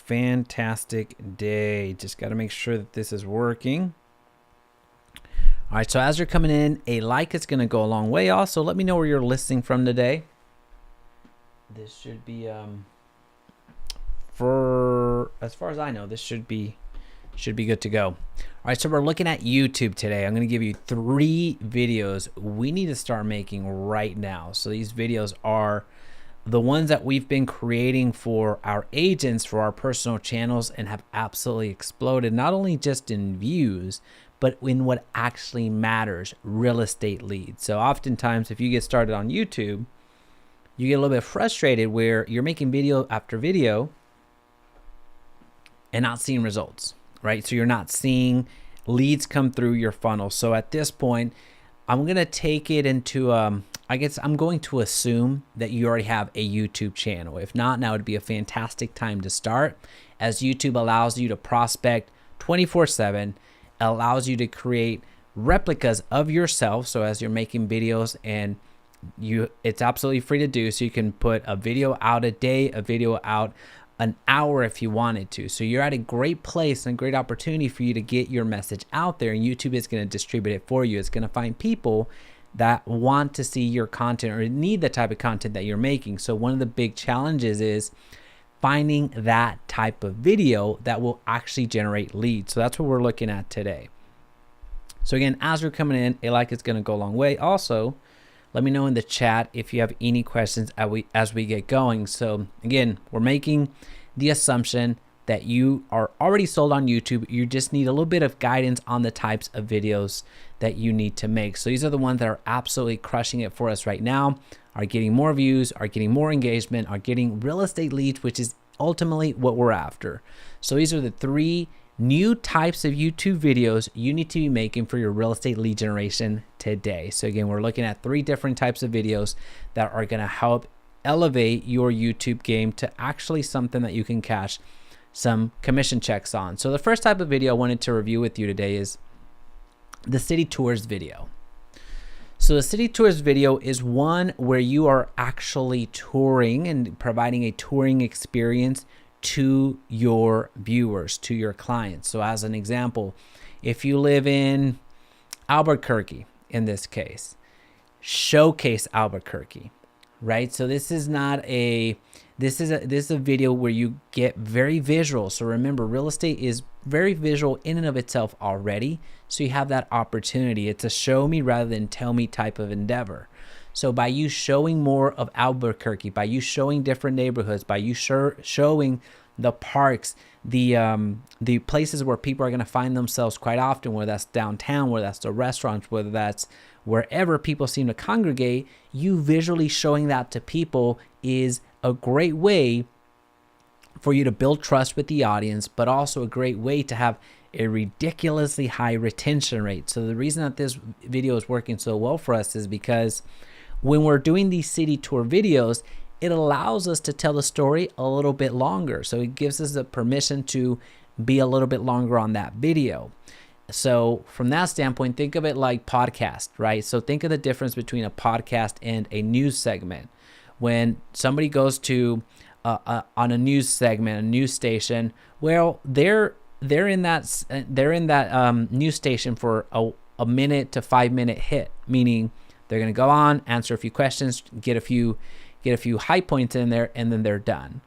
fantastic day. Just got to make sure that this is working. All right, so as you're coming in, a like is going to go a long way. Also, let me know where you're listening from today. This should be, for as far as I know, this should be good to go. All right, so we're looking at YouTube today. I'm going to give you 3 videos we need to start making right now. So these videos are the ones that we've been creating for our agents, for our personal channels, and have absolutely exploded, not only just in views, but in what actually matters, real estate leads. So oftentimes, if you get started on YouTube, you get a little bit frustrated where you're making video after video and not seeing results, right? So you're not seeing leads come through your funnel. So at this point, I'm going to take it into, I guess I'm going to assume that you already have a YouTube channel. If not, now would be a fantastic time to start, as YouTube allows you to prospect 24/7, allows you to create replicas of yourself. So as you're making videos, and it's absolutely free to do. So you can put a video out a day, a video out an hour if you wanted to. So you're at a great place and a great opportunity for you to get your message out there, and YouTube is going to distribute it for you. It's going to find people that want to see your content or need the type of content that you're making. So one of the big challenges is finding that type of video that will actually generate leads. So that's what we're looking at today. So again, as you're coming in, a like is going to go a long way. Also, let me know in the chat if you have any questions as we get going. So again, we're making the assumption that you are already sold on YouTube. You just need a little bit of guidance on the types of videos that you need to make. So these are the ones that are absolutely crushing it for us right now, are getting more views, are getting more engagement, are getting real estate leads, which is ultimately what we're after. So these are the 3 new types of YouTube videos you need to be making for your real estate lead generation today. So again, we're looking at 3 different types of videos that are going to help elevate your YouTube game to actually something that you can cash some commission checks on. So the first type of video I wanted to review with you today is the city tours video. So the city tours video is one where you are actually touring and providing a touring experience to your viewers, to your clients. So as an example, if you live in Albuquerque, in this case, showcase Albuquerque, right? So this is a video where you get very visual. So remember, real estate is very visual in and of itself already. So you have that opportunity. It's a show me rather than tell me type of endeavor. So by you showing more of Albuquerque, by you showing different neighborhoods, by you showing the parks, the places where people are going to find themselves quite often, whether that's downtown, whether that's the restaurants, whether that's wherever people seem to congregate, you visually showing that to people is a great way for you to build trust with the audience, but also a great way to have a ridiculously high retention rate. So the reason that this video is working so well for us is because when we're doing these city tour videos, it allows us to tell the story a little bit longer. So it gives us the permission to be a little bit longer on that video. So from that standpoint, think of it like podcast, right? So think of the difference between a podcast and a news segment. When somebody goes to on a news segment, a news station, well, they're in that news station for a minute to 5 minute hit, meaning they're going to go on, answer a few questions, get a few high points in there, and then they're done.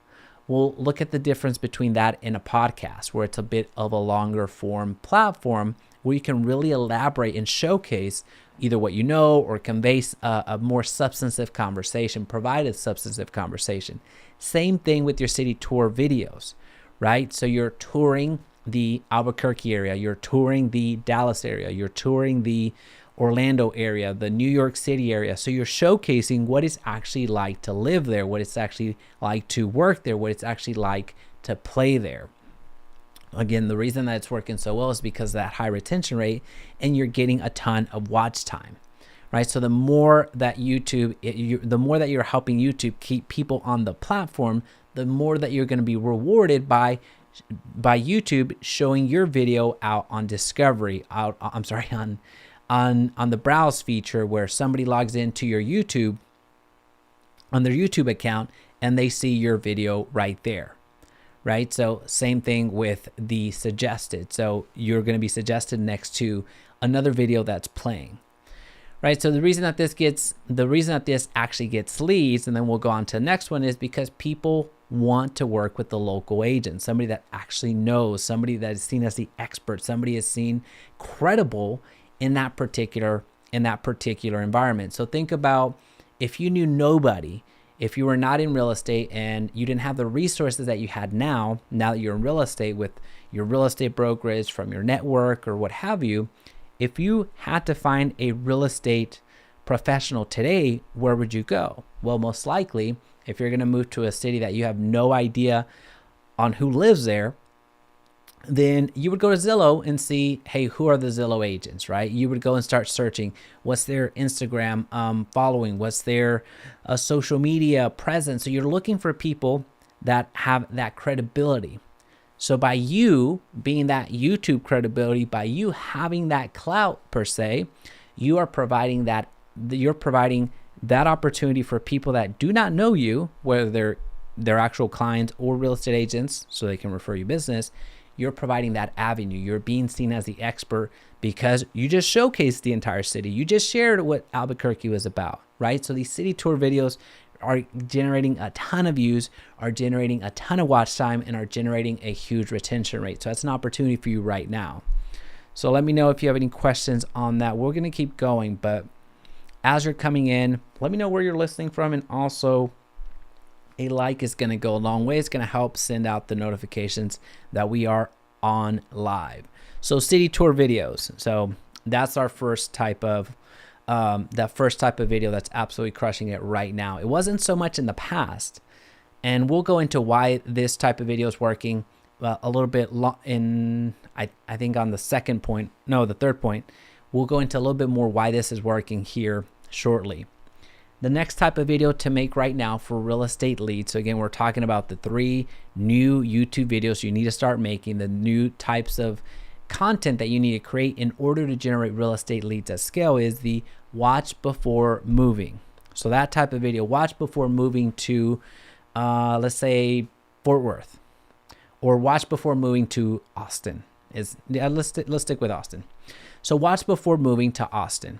Well, look at the difference between that and a podcast, where it's a bit of a longer form platform where you can really elaborate and showcase either what you know or convey a more substantive conversation, provide a substantive conversation. Same thing with your city tour videos, right? So you're touring the Albuquerque area, you're touring the Dallas area, you're touring the Orlando area, the New York City area. So you're showcasing what it's actually like to live there, what it's actually like to work there, what it's actually like to play there. Again, the reason that it's working so well is because of that high retention rate, and you're getting a ton of watch time, right? So the more that the more that you're helping YouTube keep people on the platform, the more that you're going to be rewarded by YouTube showing your video out on discovery, on the browse feature, where somebody logs into your YouTube on their YouTube account and they see your video right there, right? So same thing with the suggested. So you're going to be suggested next to another video that's playing, right? So the reason that this actually gets leads, and then we'll go on to the next one, is because people want to work with the local agent, somebody that actually knows, somebody that is seen as the expert, somebody is seen credible in that particular environment. So think about if you knew nobody, if you were not in real estate and you didn't have the resources that you had now that you're in real estate with your real estate brokerage, from your network or what have you, if you had to find a real estate professional today, where would you go? Well, most likely, if you're going to move to a city that you have no idea on who lives there, then you would go to Zillow and see, hey, who are the Zillow agents, right? You would go and start searching. What's their Instagram following? What's their social media presence? So you're looking for people that have that credibility. So by you being that YouTube credibility, by you having that clout per se, you are providing that opportunity for people that do not know you, whether they're actual clients or real estate agents, so they can refer you business. You're providing that avenue. You're being seen as the expert because you just showcased the entire city. You just shared what Albuquerque was about, right? So these city tour videos are generating a ton of views, are generating a ton of watch time, and are generating a huge retention rate. So that's an opportunity for you right now. So let me know if you have any questions on that. We're going to keep going, but as you're coming in, let me know where you're listening from, and also a like is going to go a long way. It's going to help send out the notifications that we are on live. So city tour videos. So that's our first type of video that's absolutely crushing it right now. It wasn't so much in the past, and we'll go into why this type of video is working a little bit I think on the third point. We'll go into a little bit more why this is working here shortly. The next type of video to make right now for real estate leads. So again, we're talking about the 3 new YouTube videos you need to start making, the new types of content that you need to create in order to generate real estate leads at scale, is the watch before moving. So that type of video, watch before moving to, let's say Fort Worth, or watch before moving to Austin. Let's stick with Austin. So watch before moving to Austin.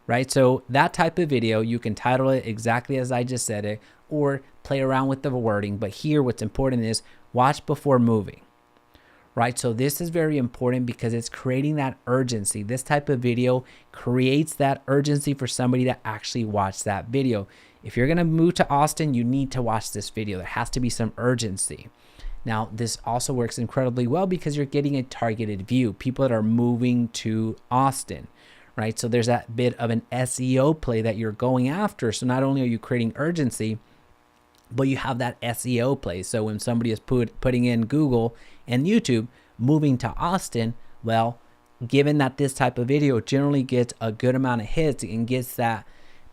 Right? So that type of video, you can title it exactly as I just said it, or play around with the wording. But here, what's important is watch before moving, right? So this is very important because it's creating that urgency. This type of video creates that urgency for somebody to actually watch that video. If you're going to move to Austin, you need to watch this video. There has to be some urgency. Now, this also works incredibly well because you're getting a targeted view, people that are moving to Austin. Right? So there's that bit of an SEO play that you're going after. So not only are you creating urgency, but you have that SEO play. So when somebody is putting in Google and YouTube, moving to Austin, well, given that this type of video generally gets a good amount of hits and gets that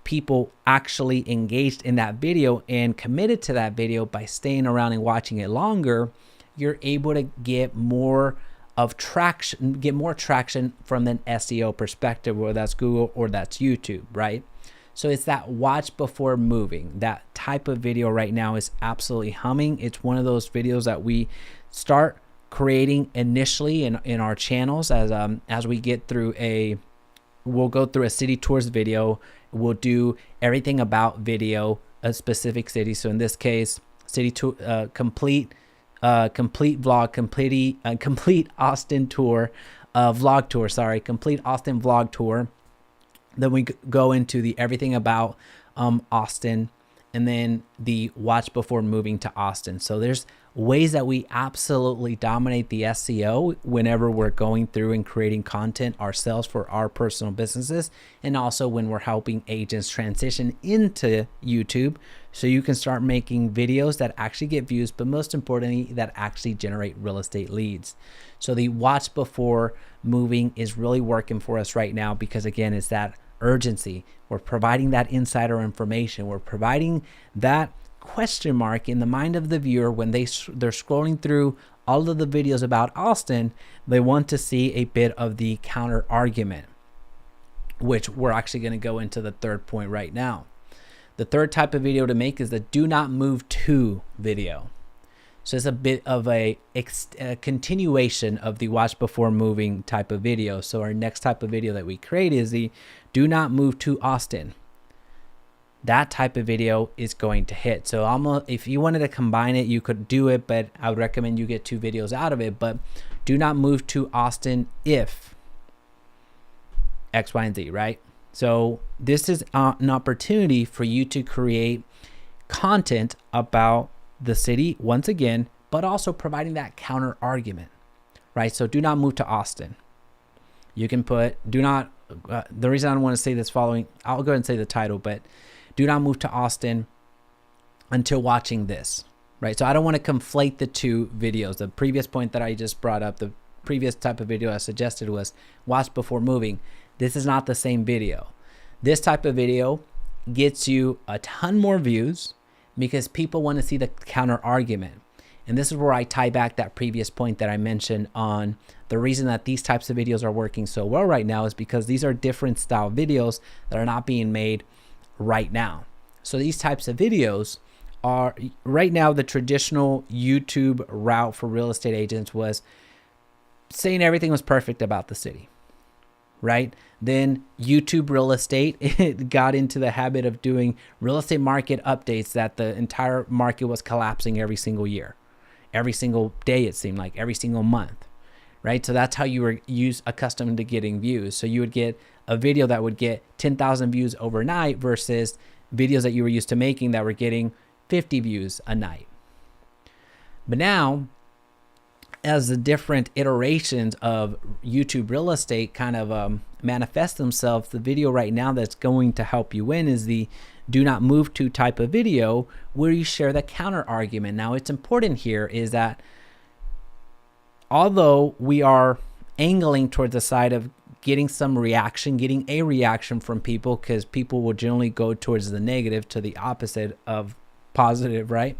people actually engaged in that video and committed to that video by staying around and watching it longer, you're able to get more traction from an SEO perspective, whether that's Google or that's YouTube, right? So it's that watch before moving. That type of video right now is absolutely humming. It's one of those videos that we start creating initially in our channels as we get through we'll go through a city tours video. We'll do everything about video, a specific city. So in this case, city tour, complete vlog, complete Austin tour, vlog tour, complete Austin vlog tour. Then we go into the everything about Austin, and then the watch before moving to Austin. So there's ways that we absolutely dominate the SEO whenever we're going through and creating content ourselves for our personal businesses, and also when we're helping agents transition into YouTube so you can start making videos that actually get views, but most importantly, that actually generate real estate leads. So the watch before moving is really working for us right now because, again, it's that urgency. We're providing that insider information. We're providing that question mark in the mind of the viewer when they're scrolling through all of the videos about Austin. They want to see a bit of the counter argument, which we're actually going to go into the third point right now. The third type of video to make is the do not move to video. So it's a bit of a continuation of the watch before moving type of video. So our next type of video that we create is the do not move to Austin. That type of video is going to hit. So if you wanted to combine it, you could do it, but I would recommend you get 2 videos out of it. But do not move to Austin if X, Y, and Z, right? So this is an opportunity for you to create content about the city once again, but also providing that counter argument, right? So do not move to Austin. You can put the reason I don't want to say this following, I'll go ahead and say the title, but do not move to Austin until watching this, right? So I don't want to conflate the 2 videos. The previous point that I just brought up, the previous type of video I suggested was watch before moving. This is not the same video. This type of video gets you a ton more views because people want to see the counter argument. And this is where I tie back that previous point that I mentioned on the reason that these types of videos are working so well right now is because these are different style videos that are not being made right now. So these types of videos are right now, the traditional YouTube route for real estate agents was saying everything was perfect about the city, right? Then YouTube real estate, it got into the habit of doing real estate market updates that the entire market was collapsing every single year, every single day, it seemed like every single month, right? So that's how you were accustomed to getting views. So you would get a video that would get 10,000 views overnight versus videos that you were used to making that were getting 50 views a night. But now, as the different iterations of YouTube real estate kind of manifest themselves, the video right now that's going to help you win is the do not move to type of video where you share the counter argument. Now, it's important here is that although we are angling towards the side of getting some reaction, getting a reaction from people, because people will generally go towards the negative to the opposite of positive, right?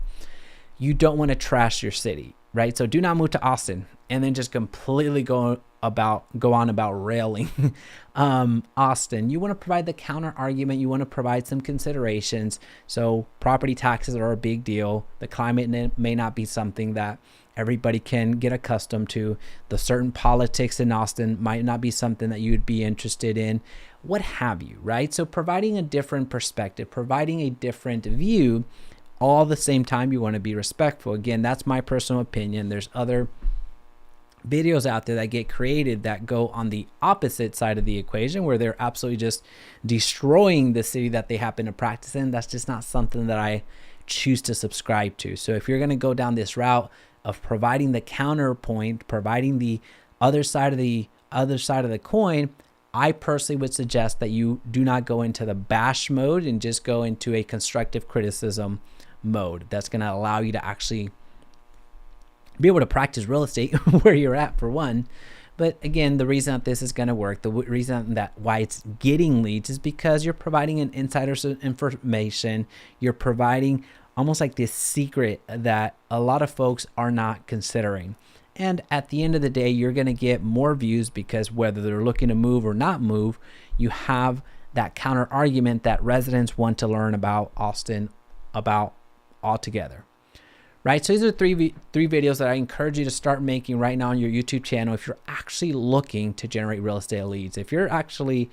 You don't want to trash your city, right? So do not move to Austin and then just completely go on about railing Austin. You want to provide the counter argument. You want to provide some considerations. So property taxes are a big deal. The climate may not be something that everybody can get accustomed to. The certain politics in Austin might not be something that you'd be interested in, what have you, right? So providing a different perspective, providing a different view, all the same time you want to be respectful. Again, that's my personal opinion. There's other videos out there that get created that go on the opposite side of the equation where they're absolutely just destroying the city that they happen to practice in. That's just not something that I choose to subscribe to. So if you're going to go down this route of providing the counterpoint, providing the other side of the coin, I personally would suggest that you do not go into the bash mode and just go into a constructive criticism mode. That's going to allow you to actually be able to practice real estate where you're at, for one. But again, the reason that this is going to work, the reason that why it's getting leads is because you're providing an insider's information. You're providing almost like this secret that a lot of folks are not considering. And at the end of the day, you're going to get more views because whether they're looking to move or not move, you have that counter argument that residents want to learn about Austin about altogether. Right? So these are three videos that I encourage you to start making right now on your YouTube channel if you're actually looking to generate real estate leads. If you're actually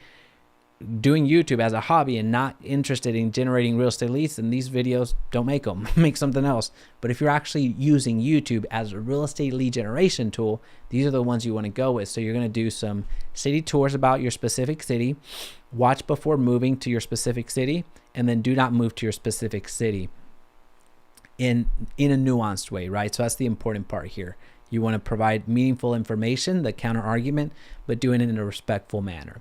doing YouTube as a hobby and not interested in generating real estate leads, then these videos, don't make them. Make something else. But if you're actually using YouTube as a real estate lead generation tool, these are the ones you want to go with. So you're going to do some city tours about your specific city, watch before moving to your specific city, and then do not move to your specific city in a nuanced way, right? So that's the important part here. You want to provide meaningful information, the counter argument, but doing it in a respectful manner.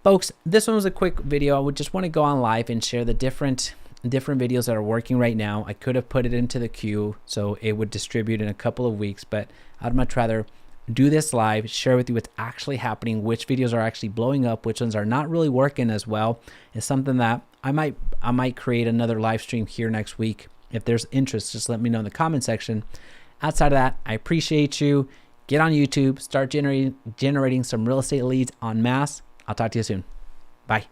Folks, this one was a quick video. I would just want to go on live and share the different videos that are working right now. I could have put it into the queue so it would distribute in a couple of weeks, but I'd much rather do this live, share with you what's actually happening, which videos are actually blowing up, which ones are not really working as well. It's something that I might create another live stream here next week. If there's interest, just let me know in the comment section. Outside of that, I appreciate you. Get on YouTube, start generating some real estate leads en masse. I'll talk to you soon. Bye.